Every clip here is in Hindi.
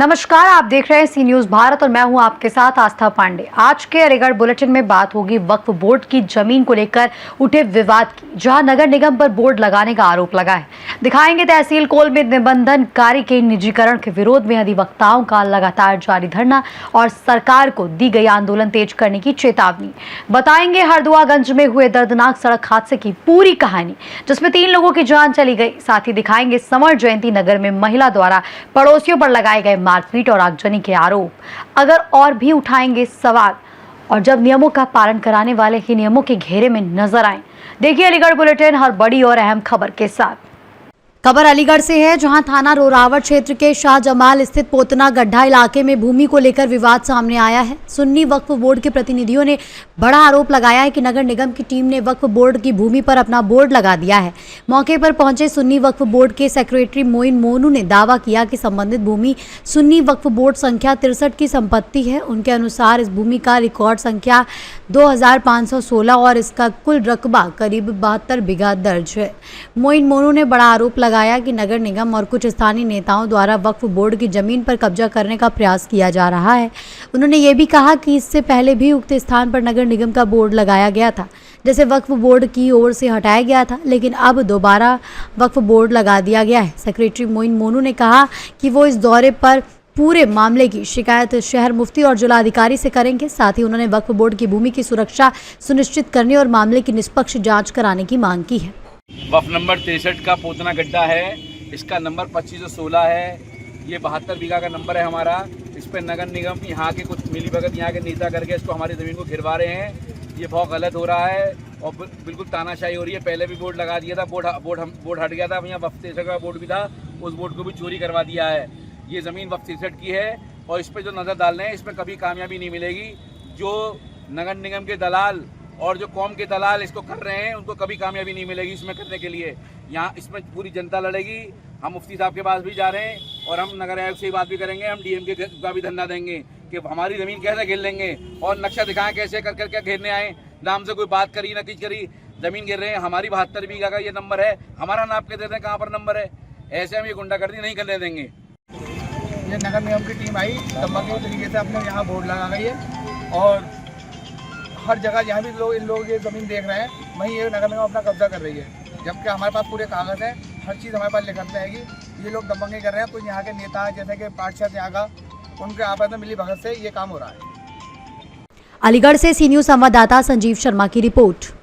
नमस्कार, आप देख रहे हैं सी न्यूज भारत और मैं हूं आपके साथ आस्था पांडे। आज के अलीगढ़ बुलेटिन में बात होगी वक्फ बोर्ड की जमीन को लेकर उठे विवाद की, जहां नगर निगम पर बोर्ड लगाने का आरोप लगा है। दिखाएंगे तहसील कोल में निबंधन कार्य के निजीकरण के विरोध में अधिवक्ताओं का लगातार जारी धरना और सरकार को दी गई आंदोलन तेज करने की चेतावनी। बताएंगे हरदुआगंज में हुए दर्दनाक सड़क हादसे की पूरी कहानी, जिसमें 3 लोगों की जान चली गई। साथ ही दिखाएंगे समर जयंती नगर में महिला द्वारा पड़ोसियों पर लगाए गए मारपीट और आगजनी के आरोप। अगर और भी उठाएंगे सवाल, और जब नियमों का पालन कराने वाले ही नियमों के घेरे में नजर आए। देखिए अलीगढ़ बुलेटिन हर बड़ी और अहम खबर के साथ। खबर अलीगढ़ से है, जहां थाना रोरावट क्षेत्र के शाहजमाल स्थित पोतना गड्ढा इलाके में भूमि को लेकर विवाद सामने आया है। सुन्नी वक्फ बोर्ड के प्रतिनिधियों ने बड़ा आरोप लगाया है कि नगर निगम की टीम ने वक्फ बोर्ड की भूमि पर अपना बोर्ड लगा दिया है। मौके पर पहुंचे सुन्नी वक्फ बोर्ड के सेक्रेटरी मोइन मोनू ने दावा किया कि संबंधित भूमि सुन्नी वक्फ बोर्ड संख्या 63 की संपत्ति है। उनके अनुसार इस भूमि का रिकॉर्ड संख्या 2516 और इसका कुल रकबा करीब 72 बीघा दर्ज है। मोइन मोनू ने बड़ा आरोप लगाया कि नगर निगम और कुछ स्थानीय नेताओं द्वारा वक्फ बोर्ड की जमीन पर कब्जा करने का प्रयास किया जा रहा है। उन्होंने ये भी कहा कि इससे पहले भी उक्त स्थान पर नगर निगम का बोर्ड लगाया गया था, जैसे वक्फ बोर्ड की ओर से हटाया गया था, लेकिन अब दोबारा वक्फ बोर्ड लगा दिया गया है। सेक्रेटरी मोइन मोनू ने कहा कि वो इस दौरे पर पूरे मामले की शिकायत शहर मुफ्ती और जिलाधिकारी से करेंगे। साथ ही उन्होंने वक्फ बोर्ड की भूमि की सुरक्षा सुनिश्चित करने और मामले की निष्पक्ष जांच कराने की मांग की है। वक्फ नंबर 63 का पोतना गड्ढा है, इसका नंबर 2516 है। ये 72 बीघा का नंबर है हमारा। इस पर नगर निगम यहाँ के कुछ मिलीभगत यहाँ के नेता करके इसको हमारी ज़मीन को घिरवा रहे हैं। ये बहुत गलत हो रहा है और बिल्कुल तानाशाही हो रही है। पहले भी बोर्ड लगा दिया था, बोर्ड हट गया था। यहाँ वक्फ 63 का बोर्ड भी था, उस बोर्ड को भी चोरी करवा दिया है। ये ज़मीन वक्फ 63 की है और इस पर जो नज़र डाल रहे हैं इसमें कभी कामयाबी नहीं मिलेगी। जो नगर निगम के दलाल और जो कौम के दलाल इसको कर रहे हैं उनको कभी कामयाबी नहीं मिलेगी इसमें करने के लिए। यहाँ इसमें पूरी जनता लड़ेगी। हम मुफ्ती साहब के पास भी जा रहे हैं और हम नगर आयोग से बात भी करेंगे। हम डीएम का भी धरना देंगे कि हमारी ज़मीन कैसे घेर लेंगे और नक्शा दिखाएं कैसे कर क्या घेरने आए। नाम से कोई बात करी ना कुछ करी, ज़मीन घेर रहे हैं। हमारी 72 बीघा का ये नंबर है, हमारा नाप के दे दें कहाँ पर नंबर है। ऐसे हम ये गुंडागर्दी नहीं करने देंगे। ये नगर निगम की टीम आई, तम्बाकू तरीके से अपने यहाँ बोर्ड लगा गई है और हर जगह जहाँ भी इन लोग ये ज़मीन देख रहे हैं वहीं ये नगर निगम अपना कब्जा कर रही है, जबकि हमारे पास पूरे कागज़ हैं, हर चीज़ हमारे पास लिखत रहेगी। ये लोग दबंगी कर रहे हैं। कुछ यहाँ के नेता जैसे कि पार्षद यहाँ का, उनके आपस में मिली भगत से ये काम हो रहा है। अलीगढ़ से सी न्यूज़ संवाददाता संजीव शर्मा की रिपोर्ट।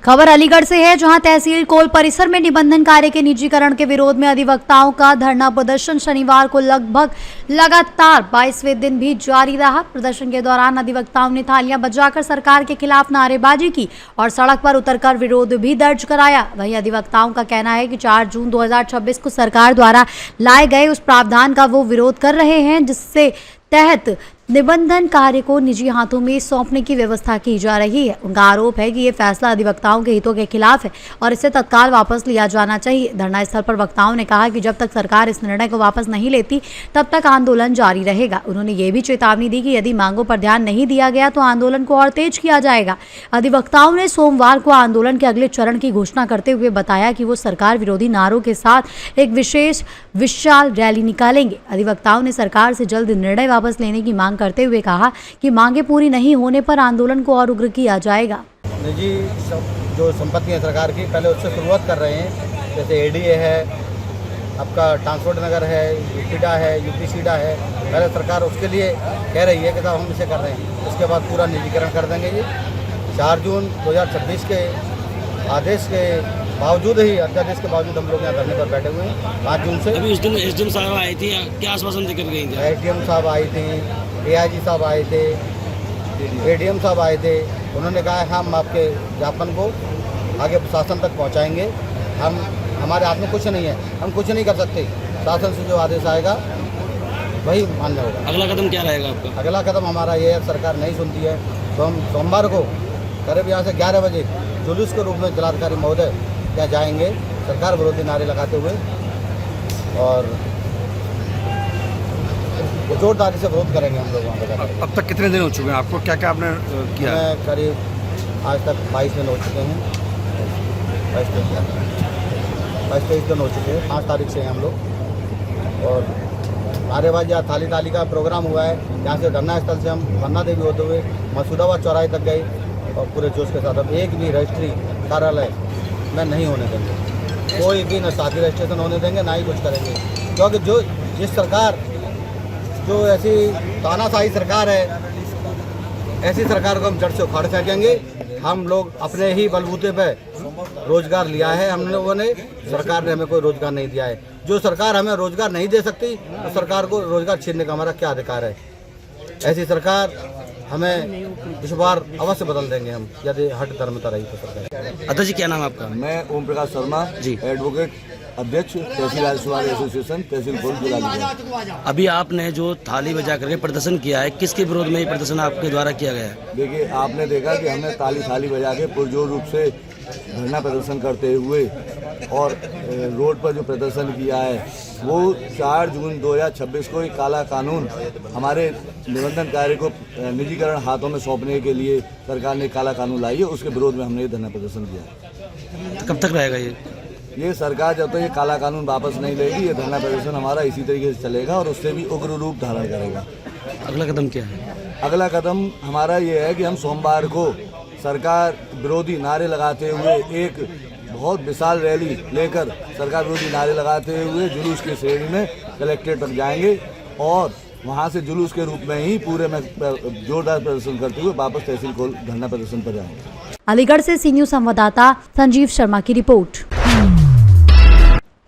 खबर अलीगढ़ से है, जहां तहसील कोल परिसर में निबंधन कार्य के निजीकरण के विरोध में अधिवक्ताओं का धरना प्रदर्शन शनिवार को लगभग लगातार 22वें दिन भी जारी रहा। प्रदर्शन के दौरान अधिवक्ताओं ने थालियां बजाकर सरकार के खिलाफ नारेबाजी की और सड़क पर उतरकर विरोध भी दर्ज कराया। वहीं अधिवक्ताओं का कहना है कि 4 जून 2026 को सरकार द्वारा लाए गए उस प्रावधान का वो विरोध कर रहे हैं, जिससे तहत निबंधन कार्य को निजी हाथों में सौंपने की व्यवस्था की जा रही है। उनका आरोप है कि ये फैसला अधिवक्ताओं के हितों के खिलाफ है और इसे तत्काल वापस लिया जाना चाहिए। धरना स्थल पर वक्ताओं ने कहा कि जब तक सरकार इस निर्णय को वापस नहीं लेती तब तक आंदोलन जारी रहेगा। उन्होंने ये भी चेतावनी दी कि यदि मांगों पर ध्यान नहीं दिया गया तो आंदोलन को और तेज किया जाएगा। अधिवक्ताओं ने सोमवार को आंदोलन के अगले चरण की घोषणा करते हुए बताया कि वो सरकार विरोधी नारों के साथ एक विशाल रैली निकालेंगे। अधिवक्ताओं ने सरकार से जल्द निर्णय वापस लेने की मांग करते हुए कहा कि मांगे पूरी नहीं होने पर आंदोलन को और उग्र किया जाएगा। निजी जो संपत्ति है सरकार की, पहले उससे शुरुआत कर रहे हैं। जैसे एडीए है, आपका ट्रांसपोर्ट नगर है, यूपीडा है, यूपी सीडा है। पहले सरकार उसके लिए कह रही है कि साहब हम इसे कर रहे हैं, उसके बाद पूरा निजीकरण कर देंगे। ये 4 जून 2026 के आदेश के बावजूद ही, अध्यादेश के बावजूद हम लोग यहाँ धरने पर बैठे हुए हैं। 5 जून से अभी एसडीएम साहब आई थी, क्या आश्वासन देकर गई थी? एसडीएम साहब आई थी, एआईजी साहब आए थे, एडीएम साहब आए थे। उन्होंने कहा हम आपके ज्ञापन को आगे शासन तक पहुँचाएंगे। हमारे हाथ में कुछ नहीं है, हम कुछ नहीं कर सकते। शासन से जो आदेश आएगा वही मान्य होगा। अगला कदम क्या रहेगा आपका? अगला कदम हमारा ये है, सरकार नहीं सुनती है तो हम सोमवार को करीब यहाँ से 11 बजे जुलूस के रूप में जिलाधिकारी महोदय क्या जाएंगे सरकार विरोधी नारे लगाते हुए और ये जोरदारी से विरोध करेंगे हम लोग वहाँ पर। अब तक कितने दिन हो चुके हैं आपको, क्या क्या आपने किया? मैं करीब आज तक 22 दिन हो चुके हैं, 22-23 दिन हो चुके हैं। 5 तारीख से हैं हम लोग और नारेबाजी या थाली थाली का प्रोग्राम हुआ है। यहाँ से धरना स्थल से हम मन्ना देवी होते हुए मसूदाबाद चौराहे तक गए और पूरे जोश के साथ अब एक भी रजिस्ट्री कार्यालय में नहीं होने देंगे, कोई भी न शादी रजिस्ट्रेशन होने देंगे, ना ही कुछ करेंगे। क्योंकि जो जिस सरकार जो ऐसी तानाशाही सरकार है, ऐसी सरकार को हम जड़ से उखाड़ फेंकेंगे। हम लोग अपने ही बलबूते पे रोजगार लिया है हम लोगों ने, सरकार ने हमें कोई रोजगार नहीं दिया है। जो सरकार हमें रोजगार नहीं दे सकती तो सरकार को रोजगार छीनने का हमारा क्या अधिकार है। ऐसी सरकार हमें इस बार अवश्य बदल देंगे हम, यदि हट धर्मता रही तो सरकार। अध्यक्ष जी क्या नाम है आपका? मैं ओम प्रकाश शर्मा जी, एडवोकेट अध्यक्ष तहसील राजस्वामी एसोसिएशन तहसील कोल जिला। अभी आपने जो थाली बजा करके प्रदर्शन किया है, किसके विरोध में ये प्रदर्शन आपके द्वारा किया गया है? देखिए, आपने देखा कि हमने थाली बजा के पुरजोर रूप से धरना प्रदर्शन करते हुए और रोड पर जो प्रदर्शन किया है वो 4 जून 2026 को एक काला कानून हमारे निबंधन कार्य को निजीकरण हाथों में सौंपने के लिए सरकार ने काला कानून लाई है, उसके विरोध में हमने ये धरना प्रदर्शन किया। तो कब तक रहेगा ये सरकार जब तक ये काला कानून वापस नहीं लेगी, ये धरना प्रदर्शन हमारा इसी तरीके से चलेगा और उससे भी उग्र रूप धारण करेगा। अगला कदम क्या है? अगला कदम हमारा ये है कि हम सोमवार को सरकार विरोधी नारे लगाते हुए एक बहुत विशाल रैली लेकर सरकार विरोधी नारे लगाते हुए जुलूस की श्रेणी में कलेक्ट्रेट तक जाएंगे और वहाँ से जुलूस के रूप में ही पूरे में जोरदार प्रदर्शन करते हुए वापस तहसील को धरना प्रदर्शन पर जाएंगे। अलीगढ़ से सी न्यूज़ संवाददाता संजीव शर्मा की रिपोर्ट।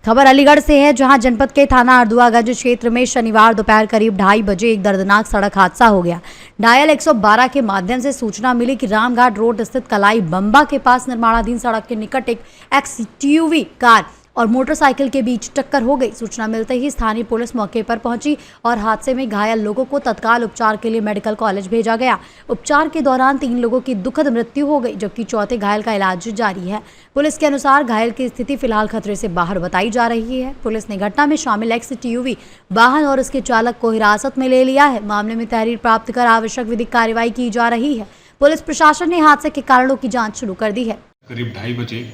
खबर अलीगढ़ से है, जहां जनपद के थाना अर्दुआगंज क्षेत्र में शनिवार दोपहर करीब 2:30 बजे एक दर्दनाक सड़क हादसा हो गया। डायल 112 के माध्यम से सूचना मिली कि रामघाट रोड स्थित कलाई बम्बा के पास निर्माणाधीन सड़क के निकट एक एक्सयूवी कार और मोटरसाइकिल के बीच टक्कर हो गई। सूचना मिलते ही स्थानीय पुलिस मौके पर पहुंची और हादसे में घायल लोगों को तत्काल उपचार के लिए मेडिकल कॉलेज भेजा गया। उपचार के दौरान 3 लोगों की दुखद मृत्यु हो गई, जबकि चौथे घायल का इलाज जारी है। पुलिस के अनुसार घायल की स्थिति फिलहाल खतरे से बाहर बताई जा रही है। पुलिस ने घटना में शामिल एक्सयूवी वाहन और उसके चालक को हिरासत में ले लिया है। मामले में तहरीर प्राप्त कर आवश्यक विधिक कार्रवाई की जा रही है। पुलिस प्रशासन ने हादसे के कारणों की जाँच शुरू कर दी है। करीब 2:30 बजे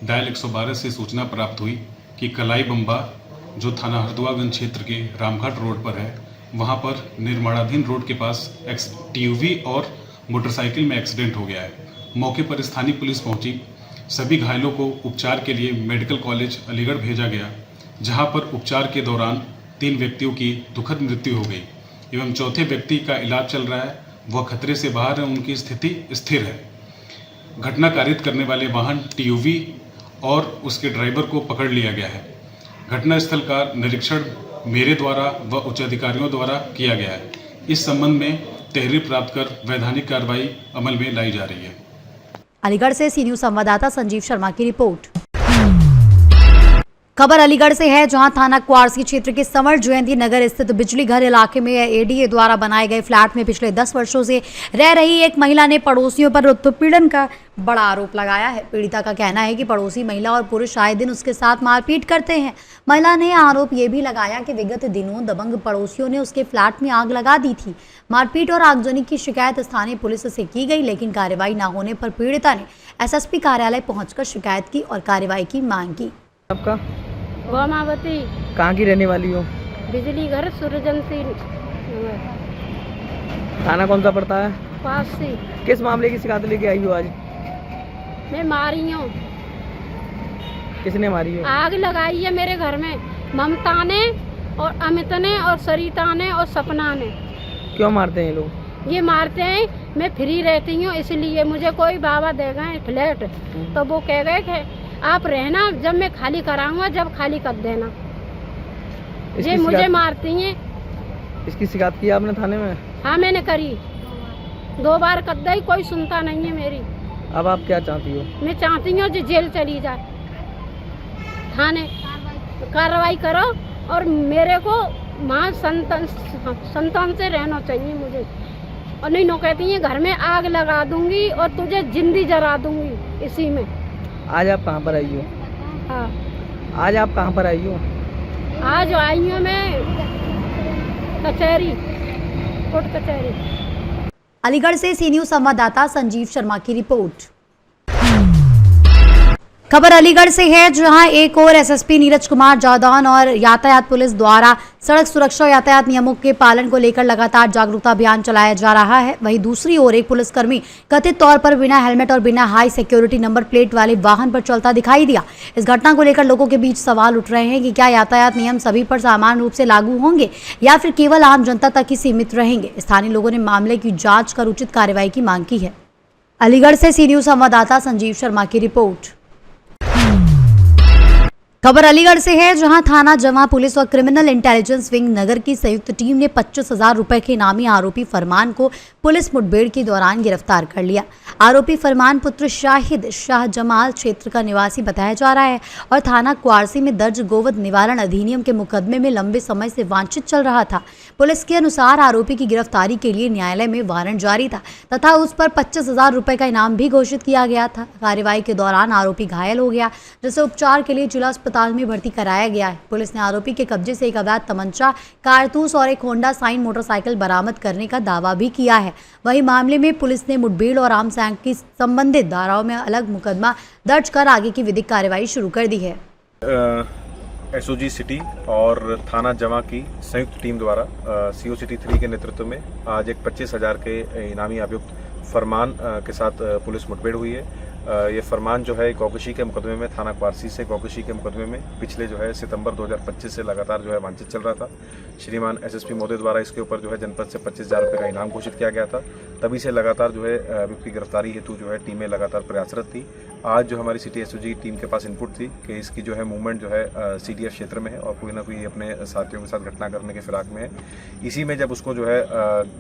डायल 112 से सूचना प्राप्त हुई कि कलाई बम्बा जो थाना हरदुआगंज क्षेत्र के रामघाट रोड पर है, वहां पर निर्माणाधीन रोड के पास एक्सयूवी और मोटरसाइकिल में एक्सीडेंट हो गया है। मौके पर स्थानीय पुलिस पहुंची, सभी घायलों को उपचार के लिए मेडिकल कॉलेज अलीगढ़ भेजा गया, जहां पर उपचार के दौरान 3 व्यक्तियों की दुखद मृत्यु हो गई एवं चौथे व्यक्ति का इलाज चल रहा है। वह खतरे से बाहर है, उनकी स्थिति स्थिर है। घटना कारित करने वाले वाहन टीयूवी और उसके ड्राइवर को पकड़ लिया गया है। घटनास्थल का निरीक्षण मेरे द्वारा व उच्च अधिकारियों द्वारा किया गया है। इस संबंध में तहरीर प्राप्त कर वैधानिक कार्रवाई अमल में लाई जा रही है। अलीगढ़ से सी न्यूज़ संवाददाता संजीव शर्मा की रिपोर्ट। खबर अलीगढ़ से है, जहां थाना क्वारसी क्षेत्र के संवर जयंती नगर स्थित बिजली घर इलाके में एडीए द्वारा बनाए गए फ्लैट में पिछले 10 वर्षों से रह रही एक महिला ने पड़ोसियों पर उत्पीड़न का बड़ा आरोप लगाया है। पीड़िता का कहना है कि पड़ोसी महिला और पुरुष आए दिन उसके साथ मारपीट करते हैं। महिला ने आरोप ये भी लगाया कि विगत दिनों दबंग पड़ोसियों ने उसके फ्लैट में आग लगा दी थी। मारपीट और आगजनी की शिकायत स्थानीय पुलिस से की गई, लेकिन कार्रवाई न होने पर पीड़िता ने एसएसपी कार्यालय पहुंचकर शिकायत की और कार्रवाई की मांग की। आपका गोमावती कहाँ की रहने वाली हो? बिजली घर सूरजंती थाना कौन सा पड़ता है? पास से। किस मामले की शिकायत लेके आई हो आज? मैं मारी हूँ। किसने मारी हो? आग लगाई है मेरे घर में, ममता ने और अमित ने और सरिता ने और सपना ने। क्यों मारते हैं ये लोग? ये मारते हैं, मैं फ्री रहती हूँ इसलिए। मुझे कोई बाबा दे गए फ्लैट, तो वो कह गए कि आप रहना, जब मैं खाली कराऊंगा जब खाली कर देना। ये मुझे मारती हैं। इसकी शिकायत की आपने थाने में? हाँ मैंने करी, 2 बार कर दी, कोई सुनता नहीं है मेरी। अब आप क्या चाहती हो? मैं चाहती हूँ जेल चली जाए, थाने कार्रवाई करो और मेरे को माँ संतान से रहना चाहिए मुझे। और नहीं नो कहती है घर में आग लगा दूंगी और तुझे जिंदी जला दूंगी इसी में। आज आप कहाँ पर आई हो? हाँ आज आप कहाँ पर आई हो? आज आई हूँ मैं कचहरी, कोर्ट कचहरी। अलीगढ़ से सी न्यूज संवाददाता संजीव शर्मा की रिपोर्ट। खबर अलीगढ़ से है, जहां एक और एसएसपी नीरज कुमार जादौन और यातायात पुलिस द्वारा सड़क सुरक्षा और यातायात नियमों के पालन को लेकर लगातार जागरूकता अभियान चलाया जा रहा है। वहीं दूसरी ओर एक पुलिसकर्मी कथित तौर पर बिना हेलमेट और बिना हाई सिक्योरिटी नंबर प्लेट वाले वाहन पर चलता दिखाई दिया। इस घटना को लेकर लोगों के बीच सवाल उठ रहे हैं कि क्या यातायात नियम सभी पर समान रूप से लागू होंगे या फिर केवल आम जनता तक ही सीमित रहेंगे। स्थानीय लोगों ने मामले की जाँच कर उचित कार्रवाई की मांग की है। अलीगढ़ से सी न्यूज संवाददाता संजीव शर्मा की रिपोर्ट। खबर अलीगढ़ से है, जहां थाना जमा पुलिस और क्रिमिनल इंटेलिजेंस विंग नगर की संयुक्त टीम ने 25,000 रुपए के इनामी आरोपी फरमान को पुलिस मुठभेड़ के दौरान गिरफ्तार कर लिया। आरोपी फरमान पुत्र शाहिद शाह जमाल क्षेत्र का निवासी बताया जा रहा है और थाना क्वारसी में दर्ज गोवध निवारण अधिनियम के मुकदमे में लंबे समय से वांछित चल रहा था। पुलिस के अनुसार आरोपी की गिरफ्तारी के लिए न्यायालय में वारंट जारी था तथा उस पर 25,000 रुपए का इनाम भी घोषित किया गया था। कार्रवाई के दौरान आरोपी घायल हो गया, जिसे उपचार के लिए जिला अस्पताल में भर्ती कराया गया है। पुलिस ने आरोपी के कब्जे से एक अवैध तमंचा, कारतूस और एक होंडा साइन मोटरसाइकिल बरामद करने का दावा भी किया है। वहीं मामले में पुलिस ने मुठभेड़ और आर्म्स एक्ट की संबंधित धाराओं में अलग मुकदमा दर्ज कर आगे की विधिक कार्रवाई शुरू कर दी है। एसओजी सिटी और थाना जमा की संयुक्त टीम द्वारा सीओ सिटी 3 के नेतृत्व में आज एक 25,000 के इनामी अभियुक्त फरमान के साथ पुलिस मुठभेड़ हुई है। ये फरमान जो है गौकशी के मुकदमे में, थाना क्वारसी से गौकशी के मुकदमे में पिछले जो है सितंबर 2025 से लगातार जो है वांछित चल रहा था। श्रीमान एसएसपी महोदय द्वारा इसके ऊपर जो है जनपद से 25,000 रुपये का इनाम घोषित किया गया था। तभी से लगातार जो है अभियुक्त की गिरफ्तारी हेतु जो है टीमें लगातार प्रयासरत थी। आज जो हमारी सिटी एसओजी टीम के पास इनपुट थी कि इसकी जो है मूवमेंट जो है सीडीएफ क्षेत्र में है और कोई ना कोई अपने साथियों के साथ घटना करने के फिराक में है। इसी में जब उसको जो है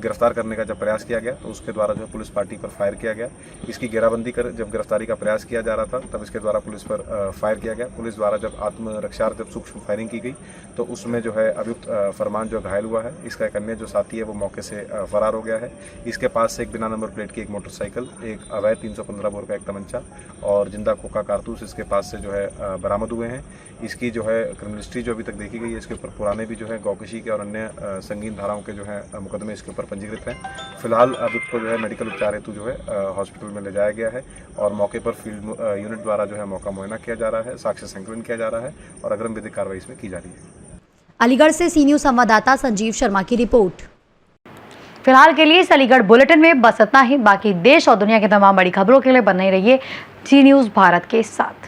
गिरफ्तार करने का जब प्रयास किया गया तो उसके द्वारा जो है पुलिस पार्टी पर फायर किया गया। इसकी घेराबंदी कर जब गिरफ्तारी का प्रयास किया जा रहा था तब इसके द्वारा पुलिस पर फायर किया गया। पुलिस द्वारा जब आत्मरक्षार्थ जब सूक्ष्म फायरिंग की गई तो उसमें जो है अभियुक्त फरमान जो घायल हुआ है। इसका एक अन्य जो साथी है वो मौके से फरार हो गया है। इसके पास से एक बिना नंबर प्लेट की एक मोटरसाइकिल, एक अवैध 315 बोर का एक तमंचा और जिंदा खोखा कारतूस इसके पास से जो है बरामद हुए हैं। इसकी जो है क्रिमिनल हिस्ट्री जो अभी तक देखी गई है, इसके ऊपर पुराने भी जो है गौकशी के और अन्य संगीन धाराओं के जो है मुकदमे इसके ऊपर पंजीकृत हैं। फिलहाल अभियुक्त को जो है मेडिकल उपचार हेतु जो है हॉस्पिटल में ले जाया गया है और मौके पर फील्ड यूनिट द्वारा जो है मौका मुआयना किया जा रहा है, साक्ष्य संकलन किया जा रहा है और अग्रिम विधिक कार्रवाई इसमें की जा रही है। अलीगढ़ से सी न्यूज संवाददाता संजीव शर्मा की रिपोर्ट। फिलहाल के लिए इस अलीगढ़ बुलेटिन में बस इतना ही। बाकी देश और दुनिया की तमाम बड़ी खबरों के लिए बने रहिए जी न्यूज भारत के साथ।